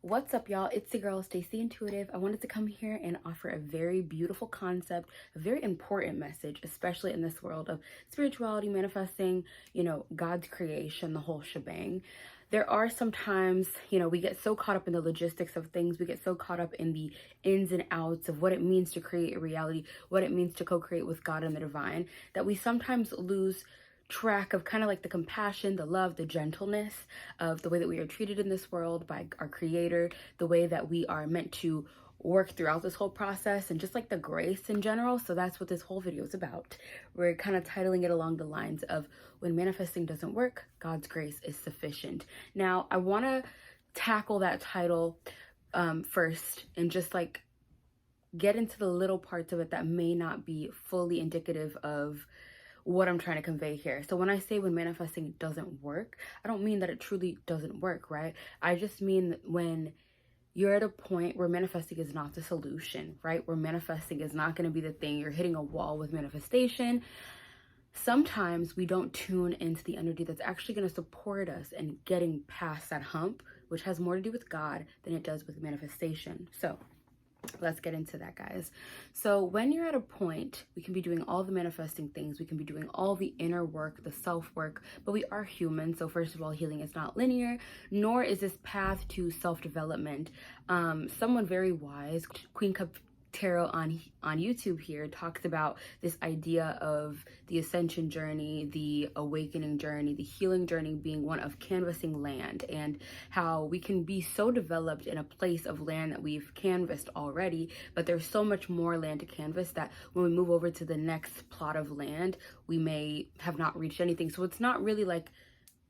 What's up, y'all? It's the girl, Stacey Intuitive. I wanted to come here and offer a very beautiful concept, a very important message, especially in this world of spirituality, manifesting, God's creation, the whole shebang. There are sometimes, we get so caught up in the logistics of things, we get so caught up in the ins and outs of what it means to create a reality, what it means to co-create with God and the divine, that we sometimes lose track of kind of like the compassion, the love, the gentleness of the way that we are treated in this world by our creator, the way that we are meant to work throughout this whole process, and just like the grace in general. So that's what this whole video is about. We're kind of titling it along the lines of when manifesting doesn't work, God's grace is sufficient. Now, I want to tackle that title first and just like get into the little parts of it that may not be fully indicative of what I'm trying to convey here. So when I say when manifesting doesn't work, I don't mean that it truly doesn't work, right? I just mean that when you're at a point where manifesting is not the solution, right? Where manifesting is not going to be the thing. You're hitting a wall with manifestation. Sometimes we don't tune into the energy that's actually going to support us in getting past that hump, which has more to do with God than it does with manifestation. So let's get into that, guys. So when you're at a point, we can be doing all the manifesting things, we can be doing all the inner work, the self work, but we are human. So first of all, healing is not linear, nor is this path to self-development. Someone very wise, Queen Cup Tarot on YouTube here, talks about this idea of the ascension journey, the awakening journey, the healing journey being one of canvassing land, and how we can be so developed in a place of land that we've canvassed already, but there's so much more land to canvas that when we move over to the next plot of land, we may have not reached anything. So it's not really like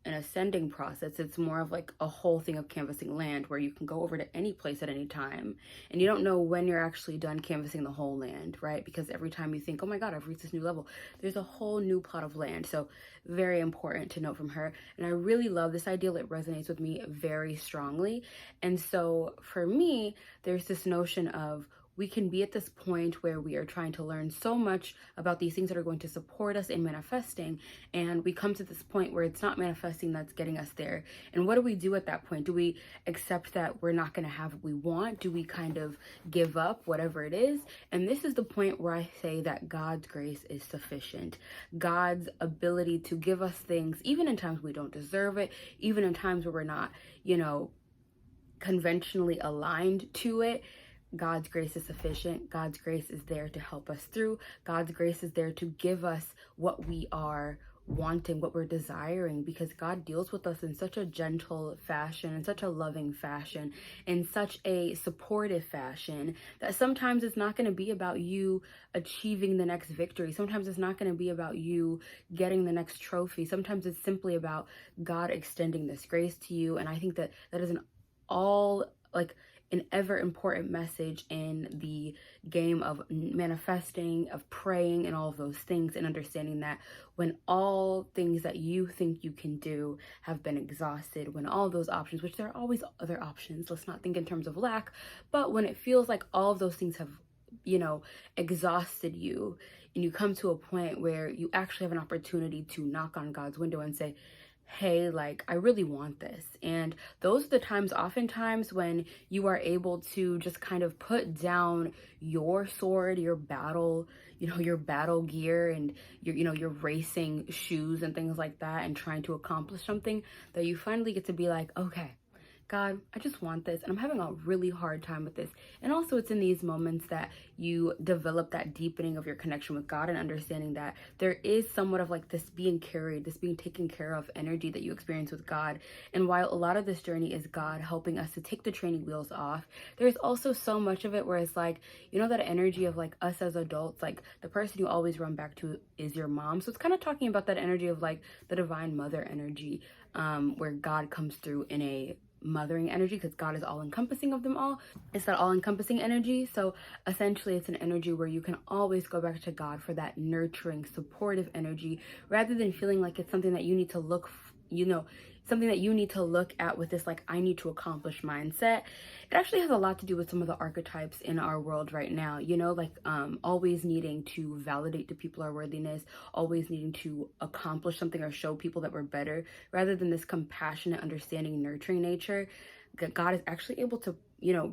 an ascending process. It's more of like a whole thing of canvassing land where you can go over to any place at any time, and you don't know when you're actually done canvassing the whole land, right? Because every time you think, oh my God, I've reached this new level, there's a whole new plot of land. So very important to note from her. And I really love this idea. It resonates with me very strongly. And so for me, there's this notion of we can be at this point where we are trying to learn so much about these things that are going to support us in manifesting, and we come to this point where it's not manifesting that's getting us there. And what do we do at that point? Do we accept that we're not going to have what we want? Do we kind of give up whatever it is? And this is the point where I say that God's grace is sufficient. God's ability to give us things, even in times we don't deserve it, even in times where we're not, conventionally aligned to it. God's grace is sufficient. God's grace is there to help us through. God's grace is there to give us what we are wanting, what we're desiring, because God deals with us in such a gentle fashion, in such a loving fashion, in such a supportive fashion, that sometimes it's not going to be about you achieving the next victory. Sometimes it's not going to be about you getting the next trophy. Sometimes it's simply about God extending this grace to you. And I think that that is an ever important message in the game of manifesting, of praying, and all of those things, and understanding that when all things that you think you can do have been exhausted, when all those options, which there are always other options, let's not think in terms of lack, but when it feels like all of those things have exhausted you, and you come to a point where you actually have an opportunity to knock on God's window and say, hey, like, I really want this. And those are the times, oftentimes, when you are able to just kind of put down your sword, your battle, your battle gear, and your racing shoes and things like that, and trying to accomplish something, that you finally get to be like, okay, God, I just want this, and I'm having a really hard time with this. And also, it's in these moments that you develop that deepening of your connection with God, and understanding that there is somewhat of like this being carried, this being taken care of energy that you experience with God. And while a lot of this journey is God helping us to take the training wheels off, there's also so much of it where it's like, that energy of like us as adults, like the person you always run back to is your mom. So it's kind of talking about that energy of like the divine mother energy, where God comes through in a mothering energy, because God is all encompassing of them all. It's that all encompassing energy. So essentially it's an energy where you can always go back to God for that nurturing, supportive energy, rather than feeling like it's something that you need to something that you need to look at with this like I need to accomplish mindset. It actually has a lot to do with some of the archetypes in our world right now, always needing to validate to people our worthiness, always needing to accomplish something or show people that we're better, rather than this compassionate, understanding, nurturing nature. God is actually able to,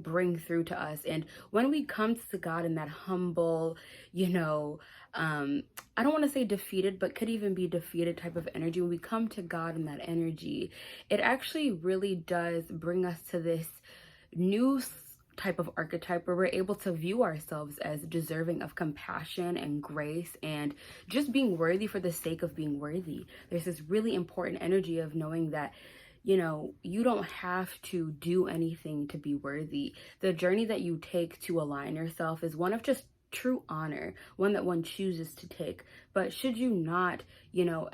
bring through to us. And when we come to God in that humble, you know, I don't want to say defeated, but could even be defeated type of energy, when we come to God in that energy, it actually really does bring us to this new type of archetype where we're able to view ourselves as deserving of compassion and grace and just being worthy for the sake of being worthy. There's this really important energy of knowing that you don't have to do anything to be worthy. The journey that you take to align yourself is one of just true honor, one that one chooses to take. But should you not,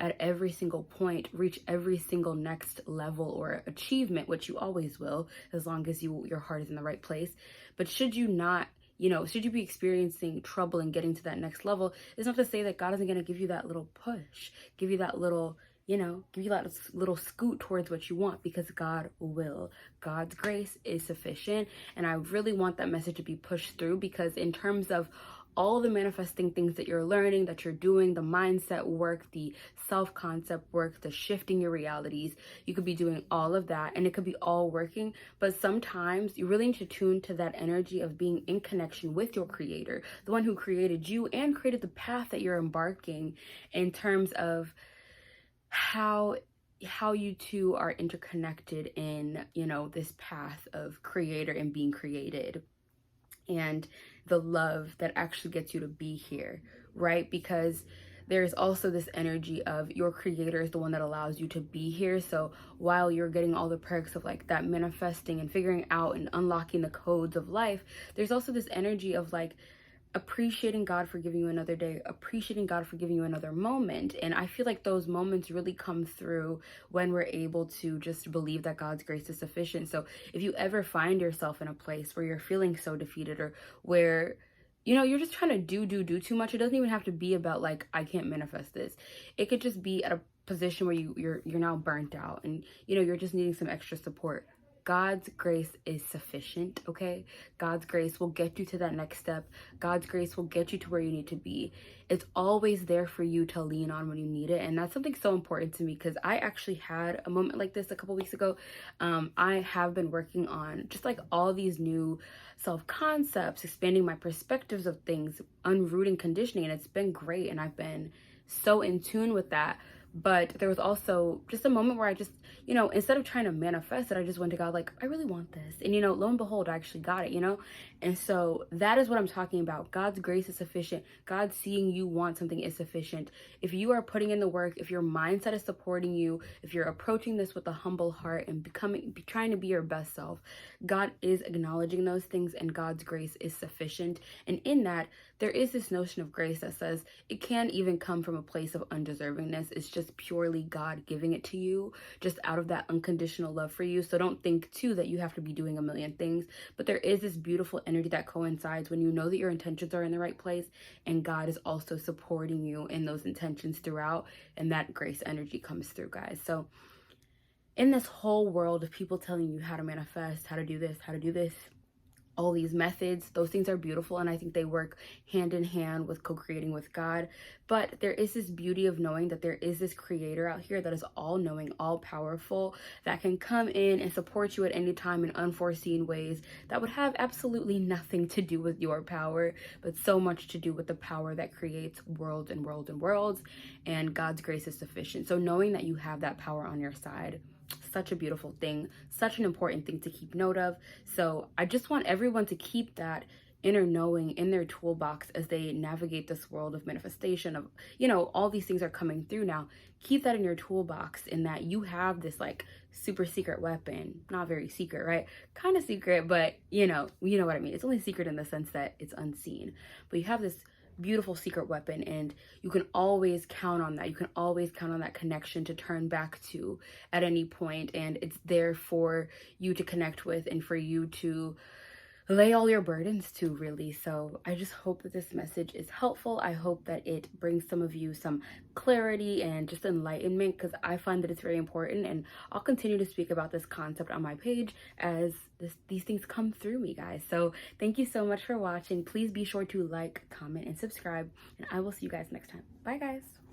at every single point reach every single next level or achievement, which you always will, as long as your heart is in the right place. But should you not, should you be experiencing trouble and getting to that next level, it's not to say that God isn't going to give you that little push, give you that little give you that little scoot towards what you want, because God will. God's grace is sufficient. And I really want that message to be pushed through, because in terms of all the manifesting things that you're learning, that you're doing, the mindset work, the self-concept work, the shifting your realities, you could be doing all of that and it could be all working. But sometimes you really need to tune to that energy of being in connection with your creator, the one who created you and created the path that you're embarking, in terms of how you two are interconnected in this path of creator and being created, and the love that actually gets you to be here, right? Because there's also this energy of your creator is the one that allows you to be here. So while you're getting all the perks of like that manifesting and figuring out and unlocking the codes of life, there's also this energy of like appreciating God for giving you another day, appreciating God for giving you another moment. And I feel like those moments really come through when we're able to just believe that God's grace is sufficient. So if you ever find yourself in a place where you're feeling so defeated, or where you're just trying to do too much, it doesn't even have to be about like, I can't manifest this. It could just be at a position where you're now burnt out and you're just needing some extra support. God's grace is sufficient, okay? God's grace will get you to that next step. God's grace will get you to where you need to be. It's always there for you to lean on when you need it. And that's something so important to me, because I actually had a moment like this a couple weeks ago. I have been working on just like all these new self-concepts, expanding my perspectives of things, unrooting conditioning, and it's been great. And I've been so in tune with that. But there was also just a moment where I just, instead of trying to manifest it, I just went to God like, I really want this. And, lo and behold, I actually got it, And so that is what I'm talking about. God's grace is sufficient. God seeing you want something is sufficient. If you are putting in the work, if your mindset is supporting you, if you're approaching this with a humble heart and trying to be your best self, God is acknowledging those things, and God's grace is sufficient. And in that, there is this notion of grace that says it can't even come from a place of undeservingness. It's just purely God giving it to you, just out of that unconditional love for you. So don't think too that you have to be doing a million things, but there is this beautiful energy that coincides when you know that your intentions are in the right place, and God is also supporting you in those intentions throughout, and that grace energy comes through, guys. So in this whole world of people telling you how to manifest, how to do this, all these methods, those things are beautiful, and I think they work hand in hand with co-creating with God. But there is this beauty of knowing that there is this creator out here that is all-knowing, all-powerful, that can come in and support you at any time in unforeseen ways that would have absolutely nothing to do with your power, but so much to do with the power that creates worlds and worlds and worlds, and God's grace is sufficient. So knowing that you have that power on your side, such a beautiful thing, such an important thing to keep note of. So I just want everyone to keep that inner knowing in their toolbox as they navigate this world of manifestation of, all these things are coming through now. Keep that in your toolbox, in that you have this like super secret weapon. Not very secret, right? Kind of secret, but you know what I mean. It's only secret in the sense that it's unseen. But you have this beautiful secret weapon, and you can always count on that. You can always count on that connection to turn back to at any point, and it's there for you to connect with and for you to lay all your burdens to, really. So I just hope that this message is helpful. I hope that it brings some of you some clarity and just enlightenment, because I find that it's very important, and I'll continue to speak about this concept on my page as these things come through me, guys. So thank you so much for watching. Please be sure to like, comment, and subscribe, and I will see you guys next time. Bye, guys.